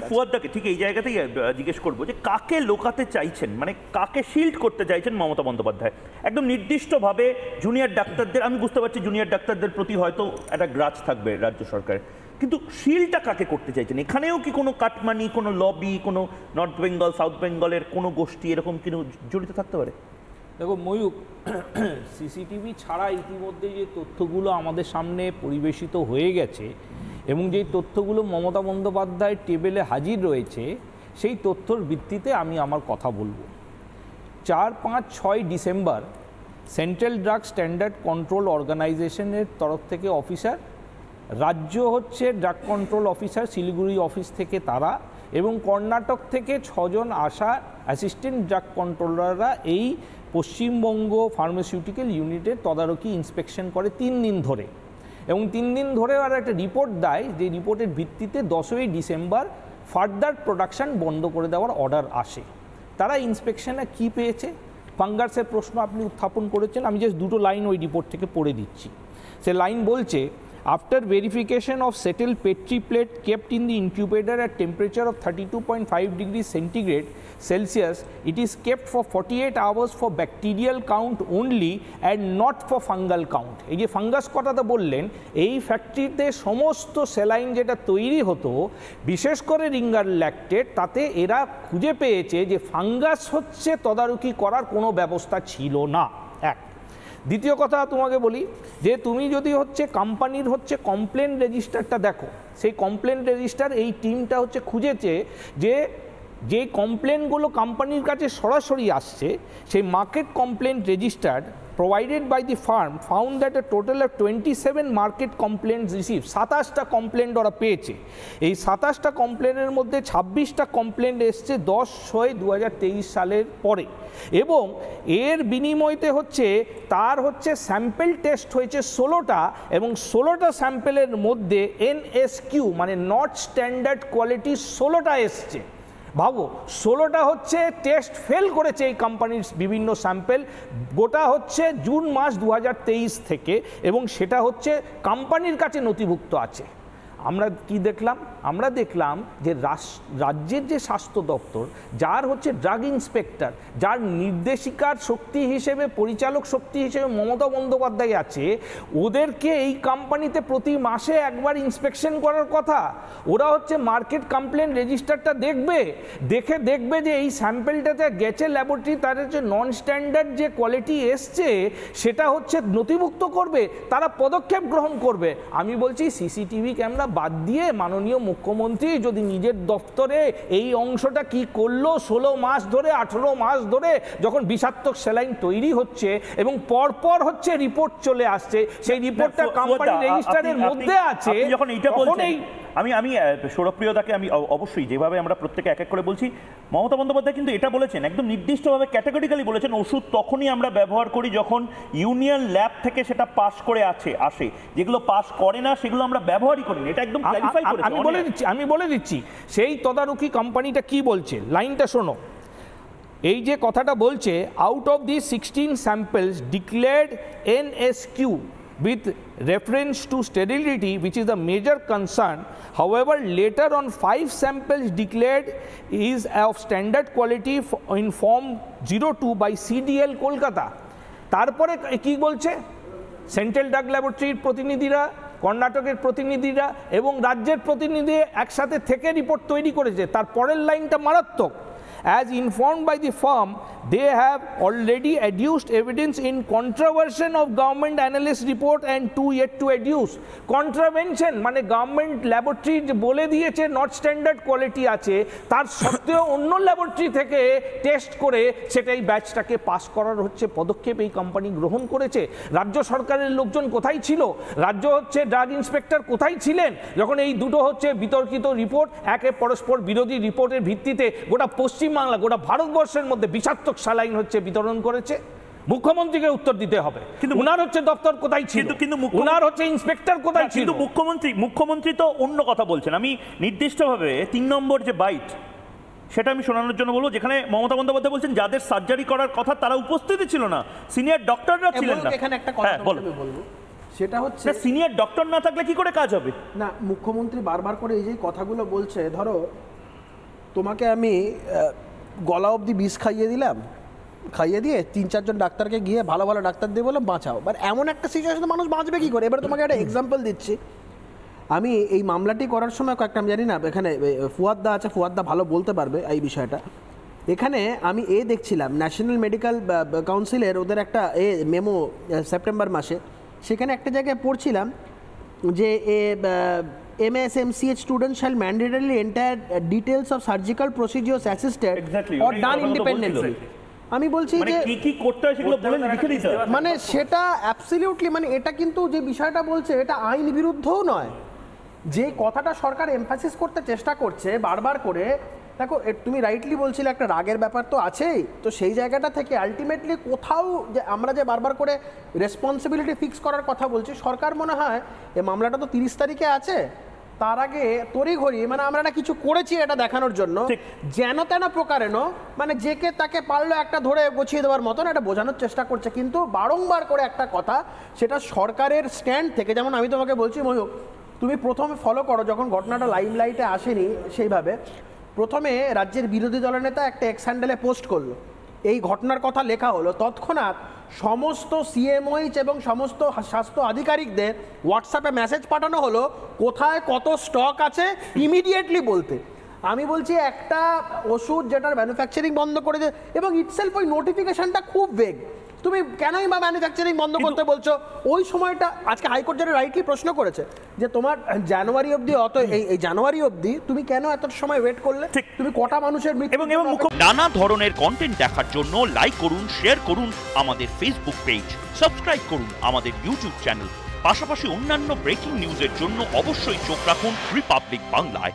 ফুয়াদদাকে ঠিক এই জায়গাতেই জিজ্ঞেস করবো যে কাকে লোকাতে চাইছেন, মানে কাকে শিল্ড করতে চাইছেন মমতা বন্দ্যোপাধ্যায়? একদম নির্দিষ্টভাবে জুনিয়র ডাক্তারদের, আমি বুঝতে পারছি জুনিয়র ডাক্তারদের প্রতি হয়তো একটা গ্রাজ থাকবে রাজ্য সরকারের, কিন্তু শিলটা কাকে করতে চাইছেন? এখানেও কি কোনো কাটমানি, কোনো লবি, কোনো নর্থ বেঙ্গল সাউথ বেঙ্গলের কোনো গোষ্ঠী এরকম কিন্তু জড়িত থাকতে পারে? দেখো ময়ূক, সিসিটিভি ছাড়া ইতিমধ্যে যে তথ্যগুলো আমাদের সামনে পরিবেশিত হয়ে গেছে এবং যেই তথ্যগুলো মমতা বন্দ্যোপাধ্যায়ের টেবিলে হাজির রয়েছে, সেই তথ্যর ভিত্তিতে আমি আমার কথা বলবো। 4, 5, 6 December central drug standard control অর্গানাইজেশনের তরফ থেকে অফিসার, রাজ্য হচ্ছে drug control officer Siliguri office থেকে তারা, এবং কর্ণাটক থেকে 6 জন আসা অ্যাসিস্ট্যান্ট ড্রাগ কন্ট্রোলাররা এই পশ্চিমবঙ্গ ফার্মাসিউটিক্যাল ইউনিটের তদারকি ইন্সপেকশন করে 3 দিন ধরে, এবং 3 দিন ধরে আর একটা রিপোর্ট দেয়, যে রিপোর্টের ভিত্তিতে 10ই ডিসেম্বর ফার্দার প্রোডাকশান বন্ধ করে দেওয়ার অর্ডার আসে। তারা ইন্সপেকশনে কি পেয়েছে? ফাঙ্গাসের প্রশ্ন আপনি উত্থাপন করেছেন, আমি জাস্ট 2টো লাইন ওই রিপোর্ট থেকে পড়ে দিচ্ছি। সে লাইন বলছে, after verification of settled petri plate kept in the incubator at temperature of 32.5 degrees centigrade Celsius, it is kept for 48 hours for bacterial count only and not for fungal count. এই যে fungus কথাটা বললেন, এই ফ্যাক্টরিতে সমস্ত saline যেটা তৈরি হতো, বিশেষ করে রিঙ্গার ল্যাকটেট, তাতে এরা খুঁজে পেয়েছে যে ফাঙ্গাস হচ্ছে তদারকি করার কোনো ব্যবস্থা ছিল না। এক। দ্বিতীয় কথা তোমাকে বলি, যে তুমি যদি হচ্ছে কোম্পানির হচ্ছে কমপ্লেন রেজিস্টারটা দেখো, সেই কমপ্লেন রেজিস্টার এই টিমটা হচ্ছে খুঁজেছে যে কমপ্লেনগুলো কোম্পানির কাছে সরাসরি আসছে, সেই market complain register provided by the firm found that a total of 27 market complaints received, 27টা complaint ওরা পেয়েছে। এই 27টা কমপ্লেনের মধ্যে 26টা কমপ্লেন্ট এসছে 10/6/2023 সালের পরে, এবং এর বিনিময়তে হচ্ছে তার হচ্ছে স্যাম্পেল টেস্ট হয়েছে 16টা, এবং 16টা স্যাম্পেলের মধ্যে NSQ মানে নট স্ট্যান্ডার্ড কোয়ালিটি 16টা এসছে। ভাবো, 16টা হচ্ছে টেস্ট ফেল করেছে এই কোম্পানির বিভিন্ন স্যাম্পেল, গোটা হচ্ছে জুন মাস 2023 থেকে, এবং সেটা হচ্ছে কোম্পানির কাছে নথিভুক্ত আছে। আমরা কি দেখলাম? আমরা দেখলাম যে রাজ্যের যে স্বাস্থ্য দপ্তর, যার হচ্ছে ড্রাগ ইন্সপেক্টর, যার নির্দেশিকার শক্তি হিসেবে, পরিচালক শক্তি হিসেবে মমতা বন্দ্যোপাধ্যায় আছে, ওদেরকে এই কোম্পানিতে প্রতি মাসে একবার ইন্সপেকশন করার কথা। ওরা হচ্ছে মার্কেট কমপ্লেন রেজিস্টারটা দেখবে যে এই স্যাম্পেলটাতে গেছে ল্যাবরেটরি, তার হচ্ছে নন স্ট্যান্ডার্ড যে কোয়ালিটি এসছে সেটা হচ্ছে নথিভুক্ত করবে, তারা পদক্ষেপ গ্রহণ করবে। আমি বলছি সিসিটিভি ক্যামেরা বাদ দিয়ে মাননীয় মুখ্যমন্ত্রী যদি নিজের দপ্তরে এই অংশটা কি করলো, 16 মাস ধরে 18 মাস ধরে যখন বিষাক্তক স্যালাইন তৈরি হচ্ছে এবং পরপর হচ্ছে রিপোর্ট চলে আসছে, সেই রিপোর্টটা কোম্পানি রেজিস্টারের মধ্যে আছে, যখন এইটা বলছেন, আমি সৌরভপ্রিয়দাকে আমি অবশ্যই, যেভাবে আমরা প্রত্যেকে এক এক করে বলছি, মমতা বন্দ্যোপাধ্যায় কিন্তু এটা বলেছেন, একদম নির্দিষ্টভাবে ক্যাটাগরিক্যালি বলেছেন, ওষুধ তখনই আমরা ব্যবহার করি যখন ইউনিয়ন ল্যাব থেকে সেটা পাস করে আসে, যেগুলো পাস করে না সেগুলো আমরা ব্যবহারই করি না। এটা একদম ক্ল্যারিফাই করেছেন। আমি বলে দিচ্ছি সেই তদারকি কোম্পানিটা কি বলছে, লাইনটা শোনো। এই যে কথাটা বলছে, out of the 16 samples declared NSQ with reference to sterility, which is the major concern. However, later on 5 samples declared is of standard quality in form 02 by CDL Kolkata. তারপরে কি বলছে? সেন্ট্রাল ড্রাগ ল্যাবরেটরির প্রতিনিধিরা, কর্ণাটকের প্রতিনিধিরা এবং রাজ্যের প্রতিনিধি একসাথে থেকে রিপোর্ট তৈরি করেছে। তার পরের লাইনটা মারাত্মক। As informed by the firm, they have already adduced evidence in contravention of government analyst report and 2 yet to adduce. Contravention মানে গভর্নমেন্ট ল্যাবরেটরি বলে দিয়েছে নট স্ট্যান্ডার্ড কোয়ালিটি আছে, তার সত্ত্বেও অন্য ল্যাবরেটরি থেকে টেস্ট করে সেটাই ব্যাচটাকে পাস করার হচ্ছে পদক্ষেপ এই কোম্পানি গ্রহণ করেছে। রাজ্য সরকারের লোকজন কোথায় ছিল? রাজ্য হচ্ছে ড্রাগ ইন্সপেক্টর কোথায় ছিলেন যখন এই দুটো হচ্ছে বিতর্কিত রিপোর্ট, একে পরস্পর বিরোধী রিপোর্টের ভিত্তিতে গোটা পশ্চিমবাংলা, গোটা ভারতবর্ষের মধ্যে বিষাক্তক স্যালাইন হচ্ছে বিতরণ করেছে? মুখ্যমন্ত্রীকে উত্তর দিতে হবে, কিন্তু উনার হচ্ছে দপ্তর কোথায় ছিল, কিন্তু উনার হচ্ছে ইন্সপেক্টর কোথায় ছিল? মুখ্যমন্ত্রী তো অন্য কথা বলছেন। আমি নির্দিষ্টভাবে 3 নম্বর যে বাইট, সেটা আমি শোনানোর জন্য বলবো, যেখানে মমতা বন্দ্যোপাধ্যায় বলছেন যাদের সার্জারি করার কথা তারা উপস্থিত ছিল না, সিনিয়র ডক্টররা ছিলেন না। এখানে একটা কথা বলবো, সেটা হচ্ছে সিনিয়র ডক্টর না থাকলে কি করে কাজ হবে? না, মুখ্যমন্ত্রী বারবার করে এই যে কথাগুলো বলছে, ধরো তোমাকে আমি গলা অবধি বিষ খাইয়ে দিলাম, খাইয়ে দিয়ে 3-4 জন ডাক্তারকে গিয়ে ভালো ভালো ডাক্তার দিয়ে বললাম বাঁচাও, বাট এমন একটা সিচুয়েশনে মানুষ বাঁচবে কী করে? এবার তোমাকে একটা এক্সাম্পল দিচ্ছি। আমি এই মামলাটি করার সময় কয়েকটা, আমি জানি না এখানে ফুয়াদ্দা আছে, ফুয়াদ্দা ভালো বলতে পারবে এই বিষয়টা। এখানে আমি দেখছিলাম ন্যাশনাল মেডিকেল কাউন্সিলের ওদের একটা মেমো সেপ্টেম্বর মাসে, সেখানে একটা জায়গায় পড়ছিলাম যে MSMCH students shall mandatorily enter details of surgical procedures assisted or done independently। আমি বলছি যে কি কি করতে হয় সেগুলো বলে লিখে দিতে হবে। মানে সেটা অ্যাবসলিউটলি, মানে এটা কিন্তু যে বিষয়টা বলছে এটা আইন বিরুদ্ধও নয়। যে কথাটা সরকার এমফাসিস করতে চেষ্টা করছে বারবার করে, দেখো তুমি রাইটলি বলছিলে একটা রাগের ব্যাপার তো আছেই, তো সেই জায়গাটা থেকে আলটিমেটলি কোথাও যে আমরা যে বারবার করে রেসপন্সিবিলিটি ফিক্স করার কথা বলছি, সরকার মনে হয় এই মামলাটা তো 30 তারিখে আছে, তার আগে তড়িঘড়ি মানে আমরা একটা কিছু করেছি এটা দেখানোর জন্য, যেন তেন প্রকারেণ মানে যেকে তাকে পারলো একটা ধরে গুছিয়ে দেওয়ার মতন এটা বোঝানোর চেষ্টা করছে। কিন্তু বারংবার করে একটা কথা, সেটা সরকারের স্ট্যান্ড থেকে, যেমন আমি তোমাকে বলছি ময়ূক, তুমি প্রথমে ফলো করো যখন ঘটনাটা লাইমলাইটে আসেনি সেইভাবে, প্রথমে রাজ্যের বিরোধী দলের নেতা একটা এক্স হ্যান্ডেলে পোস্ট করলো, এই ঘটনার কথা লেখা হলো, তৎক্ষণাৎ সমস্ত CMOH এবং সমস্ত স্বাস্থ্য আধিকারিকদের হোয়াটসঅ্যাপে মেসেজ পাঠানো হলো কোথায় কত স্টক আছে ইমিডিয়েটলি বলতে। আমি বলছি একটা ওষুধ যেটার ম্যানুফ্যাকচারিং বন্ধ করে দেয়, এবং ইটসেলফ ওই নোটিফিকেশনটা খুব বেগ, তুমি কেনই বা ম্যানুফ্যাকচারিং বন্ধ করতে বলছো? ওই সময়টা আজকে হাইকোর্ট যেটা রাইটলি প্রশ্ন করেছে যে তোমার জানুয়ারি অবধি এই জানুয়ারি অবধি তুমি কেন এত সময় ওয়েট করলে, তুমি কটা মানুষের মৃত্যু। এবং নানা ধরনের কন্টেন্ট দেখার জন্য লাইক করুন, শেয়ার করুন আমাদের ফেসবুক পেজ, সাবস্ক্রাইব করুন আমাদের ইউটিউব চ্যানেল, পাশাপাশি অন্যান্য ব্রেকিং নিউজের জন্য অবশ্যই চোখ রাখুন রিপাবলিক বাংলায়।